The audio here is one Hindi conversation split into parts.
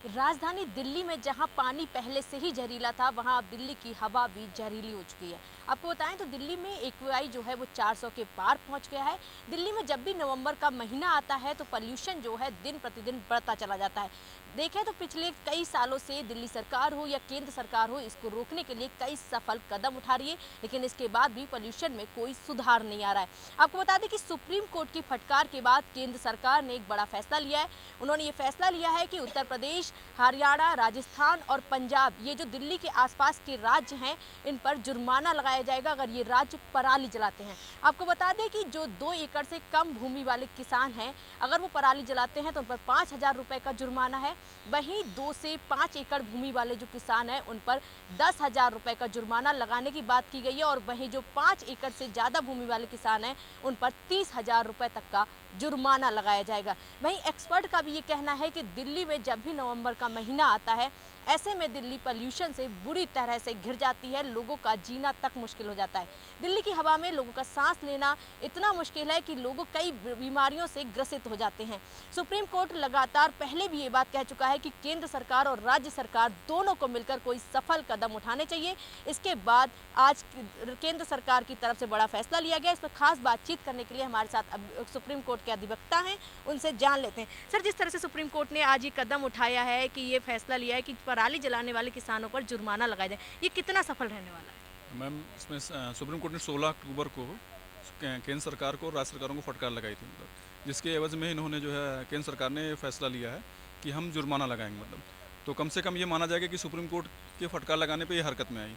राजधानी दिल्ली में जहां पानी पहले से ही जहरीला था, वहां अब दिल्ली की हवा भी जहरीली हो चुकी है। आपको बताएं तो दिल्ली में एक्यूआई जो है वो 400 के पार पहुंच गया है। दिल्ली में जब भी नवंबर का महीना आता है तो पॉल्यूशन जो है दिन प्रतिदिन बढ़ता चला जाता है। देखें तो पिछले कई सालों से दिल्ली सरकार हो या केंद्र सरकार हो, इसको रोकने के लिए कई सफल कदम उठा रही है, लेकिन इसके बाद भी पॉल्यूशन में कोई सुधार नहीं आ रहा है। आपको बता दें कि सुप्रीम कोर्ट की फटकार के बाद केंद्र सरकार ने एक बड़ा फैसला लिया है। उन्होंने ये फैसला लिया है कि उत्तर प्रदेश, हरियाणा, राजस्थान और पंजाब, ये जो दिल्ली के आसपास के राज्य हैं, इन पर जुर्माना लगाया जाएगा अगर ये राज्य पराली जलाते हैं। आपको बता दें कि जो 2 एकड़ से कम भूमि वाले किसान हैं, अगर वो पराली जलाते हैं तो उन पर 5,000 रुपये का जुर्माना है। वहीं 2 से 5 एकड़ भूमि वाले जो किसान हैं, उन पर 10,000 रुपये का जुर्माना लगाने की बात की गई है। और वहीं जो 5 एकड़ से ज़्यादा भूमि वाले किसान हैं, उन पर 30,000 रुपये तक का जुर्माना लगाया जाएगा। वहीं एक्सपर्ट का भी ये कहना है कि दिल्ली में जब भी नवंबर का महीना आता है, ऐसे में दिल्ली पॉल्यूशन से बुरी तरह से घिर जाती है, लोगों का जीना तक मुश्किल हो जाता है। दिल्ली की हवा में लोगों का सांस लेना इतना मुश्किल है कि लोगों कई बीमारियों से ग्रसित हो जाते हैं। सुप्रीम कोर्ट लगातार पहले भी ये बात कह चुका है कि केंद्र सरकार और राज्य सरकार दोनों को मिलकर कोई सफल कदम उठाने चाहिए। इसके बाद आज केंद्र सरकार की तरफ से बड़ा फैसला लिया गया। इस पर खास बातचीत करने के लिए हमारे साथ सुप्रीम कोर्ट के अधिवक्ता हैं, उनसे जान लेते हैं। सर, जिस तरह से सुप्रीम कोर्ट ने आज ये कदम उठाया है कि ये फैसला लिया है कि पराली जलाने वाले किसानों पर जुर्माना लगाया जाए, ये कितना सफल रहने वाला है? मैम, इसमें सुप्रीम कोर्ट ने 16 अक्टूबर को केंद्र सरकार को और राज्य सरकारों को फटकार लगाई थी, जिसके एवज में इन्होंने जो है केंद्र सरकार ने फैसला लिया है कि हम जुर्माना लगाएंगे। तो कम से कम ये माना जाएगा कि सुप्रीम कोर्ट के फटकार लगाने पे ये हरकत में आई।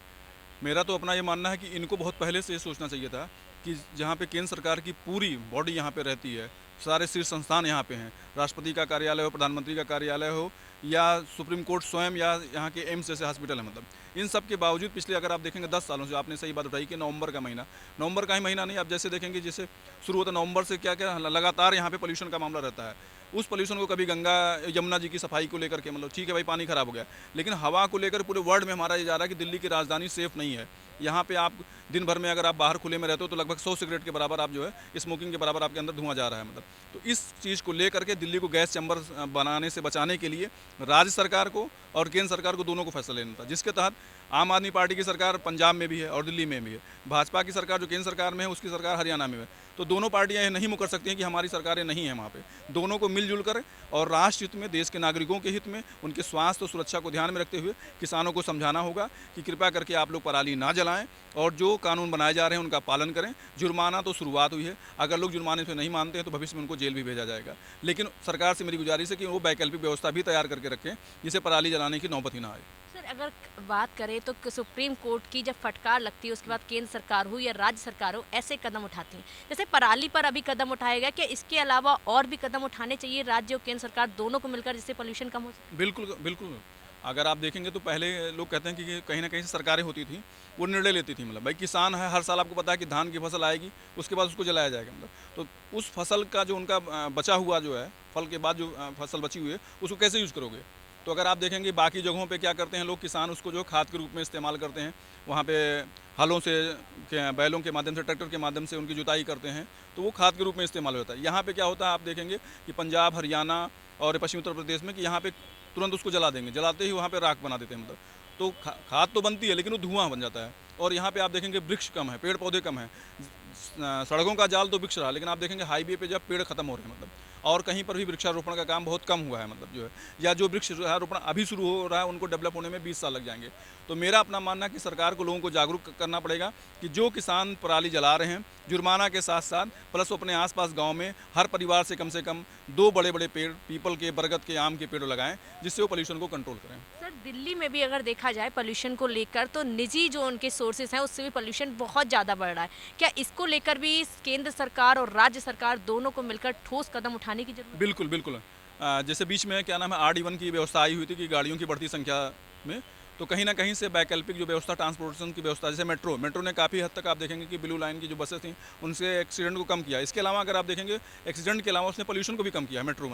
मेरा तो अपना ये मानना है कि इनको बहुत पहले से ये सोचना चाहिए था कि जहाँ पे केंद्र सरकार की पूरी बॉडी यहाँ पे रहती है, सारे शीर्ष संस्थान यहाँ पे हैं, राष्ट्रपति का कार्यालय हो, प्रधानमंत्री का कार्यालय हो या सुप्रीम कोर्ट स्वयं या यहाँ के एम्स जैसे हॉस्पिटल है, इन सब के बावजूद पिछले अगर आप देखेंगे 10 सालों से, आपने सही बात उठाई कि नवंबर का महीना, नवंबर का ही महीना नहीं, आप जैसे देखेंगे जैसे शुरू होता नवंबर से क्या क्या लगातार यहाँ पे पोल्यूशन का मामला रहता है। उस पोल्यूशन को कभी गंगा यमुना जी की सफाई को लेकर के, ठीक है भाई पानी खराब हो गया, लेकिन हवा को लेकर पूरे वर्ल्ड में हमारा ये जा रहा है कि दिल्ली की राजधानी सेफ नहीं है। यहाँ पे आप दिन भर में अगर आप बाहर खुले में रहते हो तो लगभग 100 सिगरेट के बराबर आप जो है स्मोकिंग के बराबर आपके अंदर धुआं जा रहा है। तो इस चीज़ को लेकर के दिल्ली को गैस चैम्बर बनाने से बचाने के लिए राज्य सरकार को और केंद्र सरकार को दोनों को फैसला लेना था, जिसके तहत आम आदमी पार्टी की सरकार पंजाब में भी है और दिल्ली में भी है, भाजपा की सरकार जो केंद्र सरकार में है उसकी सरकार हरियाणा में है। तो दोनों पार्टियां ये नहीं मुकर सकती हैं कि हमारी सरकारें नहीं हैं वहाँ पे। दोनों को मिलजुल कर और राष्ट्र हित में, देश के नागरिकों के हित में, उनके स्वास्थ्य और सुरक्षा को ध्यान में रखते हुए किसानों को समझाना होगा कि कृपया करके आप लोग पराली ना जलाएं और जो कानून बनाए जा रहे हैं उनका पालन करें। जुर्माना तो शुरुआत हुई है, अगर लोग जुर्माने से नहीं मानते हैं तो भविष्य में उनको जेल भी भेजा जाएगा। लेकिन सरकार से मेरी गुजारिश है कि वो वैकल्पिक व्यवस्था भी तैयार करके रखें जिससे पराली जलाने की नौबत ही ना आए। सर, अगर बात करें तो सुप्रीम कोर्ट की जब फटकार लगती है, उसके बाद केंद्र सरकार हो या राज्य सरकार हो, ऐसे कदम उठाती हैं, जैसे पराली पर अभी कदम उठाया गया, क्या इसके अलावा और भी कदम उठाने चाहिए राज्य और केंद्र सरकार दोनों को मिलकर, जिससे पोल्यूशन कम हो सके? बिल्कुल बिल्कुल। अगर आप देखेंगे तो पहले लोग कहते हैं कि कहीं ना कहीं से सरकारें होती थी, वो निर्णय लेती थी। भाई किसान है, हर साल आपको पता है कि धान की फसल आएगी, उसके बाद उसको जलाया जाएगा। तो उस फसल का जो उनका बचा हुआ जो है, फल के बाद जो फसल बची हुई है, उसको कैसे यूज़ करोगे? तो अगर आप देखेंगे बाकी जगहों पे क्या करते हैं लोग, किसान उसको जो खाद के रूप में इस्तेमाल करते हैं, वहाँ पे हलों से, बैलों के माध्यम से, ट्रैक्टर के माध्यम से उनकी जुताई करते हैं, तो वो खाद के रूप में इस्तेमाल होता है। यहाँ पे क्या होता है, आप देखेंगे कि पंजाब, हरियाणा और पश्चिमी उत्तर प्रदेश में कि यहाँ पे तुरंत उसको जला देंगे, जलाते ही वहाँ पे राख बना देते हैं। तो खाद तो बनती है लेकिन वो धुआं बन जाता है। और यहाँ पे आप देखेंगे वृक्ष कम है, पेड़ पौधे कम हैं। सड़कों का जाल तो वृक्ष रहा, लेकिन आप देखेंगे हाईवे पे जब पेड़ खत्म हो रहे हैं, और कहीं पर भी वृक्षारोपण का काम बहुत कम हुआ है, जो है, या जो वृक्षारोपण अभी शुरू हो रहा है उनको डेवलप होने में 20 साल लग जाएंगे। तो मेरा अपना मानना है कि सरकार को लोगों को जागरूक करना पड़ेगा कि जो किसान पराली जला रहे हैं, जुर्माना के साथ साथ प्लस अपने आसपास गांव में हर परिवार से कम 2 बड़े बड़े पेड़, पीपल के, बरगद के, आम के पेड़ लगाएं, जिससे वो पोल्यूशन को कंट्रोल करें। सर, दिल्ली में भी अगर देखा जाए पोल्यूशन को लेकर, तो निजी जो उनके सोर्सेज हैं उससे भी पोल्यूशन बहुत ज़्यादा बढ़ रहा है। क्या इसको लेकर भी केंद्र सरकार और राज्य सरकार दोनों को मिलकर ठोस कदम उठाने की जरूरत है? बिल्कुल बिल्कुल। जैसे बीच में क्या नाम है RD1 की व्यवस्था आई हुई थी कि गाड़ियों की बढ़ती संख्या में, तो कहीं ना कहीं से वैकल्पिक जो व्यवस्था, ट्रांसपोर्टेशन की व्यवस्था, जैसे मेट्रो ने काफ़ी हद तक आप देखेंगे कि ब्लू लाइन की जो बसें थी उनसे एक्सीडेंट को कम किया। इसके अलावा अगर आप देखेंगे एक्सीडेंट के अलावा उसने पोल्यूशन को भी कम किया मेट्रो।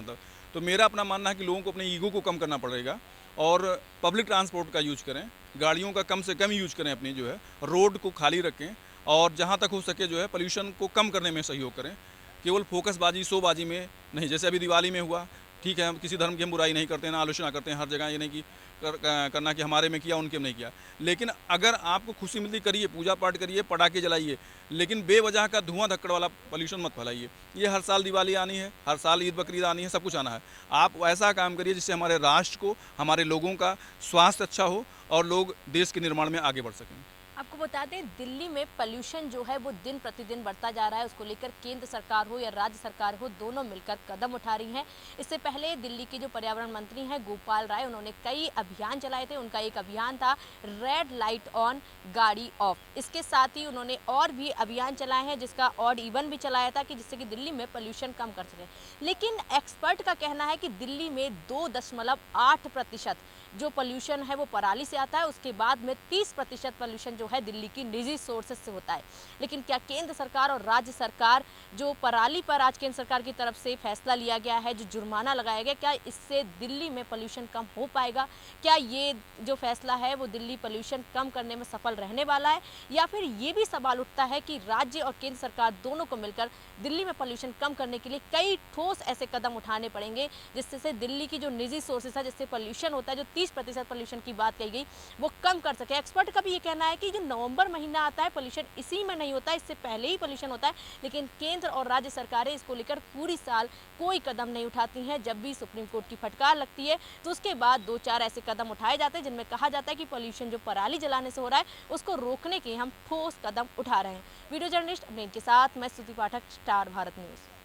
तो मेरा अपना मानना है कि लोगों को अपने ईगो को कम करना पड़ेगा और पब्लिक ट्रांसपोर्ट का यूज करें, गाड़ियों का कम से कम यूज करें, अपनी जो है रोड को खाली रखें और जहाँ तक हो सके जो है पोल्यूशन को कम करने में सहयोग करें। केवल फोकसबाजी, शोबाजी में नहीं। जैसे अभी दिवाली में हुआ ठीक है, हम किसी धर्म की हम बुराई नहीं करते हैं, ना आलोचना करते हैं, हर जगह ये नहीं कि करना कि हमारे में किया उनके में नहीं किया। लेकिन अगर आपको खुशी मिलती करिए, पूजा पाठ करिए, पटाखे जलाइए, लेकिन बेवजह का धुआं धक्कड़ वाला पॉल्यूशन मत फैलाइए। ये हर साल दिवाली आनी है, हर साल ईद बकरीद आनी है, सब कुछ आना है। आप ऐसा काम करिए जिससे हमारे राष्ट्र को, हमारे लोगों का स्वास्थ्य अच्छा हो और लोग देश के निर्माण में आगे बढ़ सकें। आपको बता दें, दिल्ली में पॉल्यूशन जो है वो दिन प्रतिदिन बढ़ता जा रहा है। उसको लेकर केंद्र सरकार हो या राज्य सरकार हो, दोनों मिलकर कदम उठा रही हैं। इससे पहले दिल्ली के जो पर्यावरण मंत्री हैं गोपाल राय, उन्होंने कई अभियान चलाए थे। उनका एक अभियान था रेड लाइट ऑन गाड़ी ऑफ। इसके साथ ही उन्होंने और भी अभियान चलाए हैं, जिसका ऑड इवन भी चलाया था कि जिससे कि दिल्ली में पॉल्यूशन कम कर सके। लेकिन एक्सपर्ट का कहना है कि दिल्ली में 2.8% जो पॉल्यूशन है वो पराली से आता है। उसके बाद में 30% पॉल्यूशन जो है दिल्ली की निजी सोर्सेस से होता है। लेकिन क्या केंद्र सरकार और राज्य सरकार, जो पराली पर आज केंद्र सरकार की तरफ से फैसला लिया गया है, जो जुर्माना लगाया गया, क्या इससे दिल्ली में पॉल्यूशन कम हो पाएगा? क्या ये जो फैसला है वो दिल्ली पॉल्यूशन कम करने में सफल रहने वाला है, या फिर ये भी सवाल उठता है कि राज्य और केंद्र सरकार दोनों को मिलकर दिल्ली में पॉल्यूशन कम करने के लिए कई ठोस ऐसे कदम उठाने पड़ेंगे जिससे से दिल्ली की जो निजी सोर्सेस है, जिससे पॉल्यूशन होता है, जो 30% पॉल्यूशन की बात कही गई, वो कम कर सके। एक्सपर्ट का भी ये कहना है कि जो नवंबर महीना आता है पॉल्यूशन इसी में नहीं होता है, इससे पहले ही पॉल्यूशन होता है। लेकिन केंद्र और राज्य सरकारें इसको लेकर पूरी साल कोई कदम नहीं उठाती हैं। जब भी सुप्रीम कोर्ट की फटकार लगती है तो उसके बाद 2-4 ऐसे कदम उठाए जाते हैं जिनमें कहा जाता है कि पॉल्यूशन जो पराली जलाने से हो रहा है उसको रोकने के हम ठोस कदम उठा रहे हैं। वीडियो जर्नलिस्ट अमरीन के साथ मैं स्तुति पाठक, स्टार भारत न्यूज़।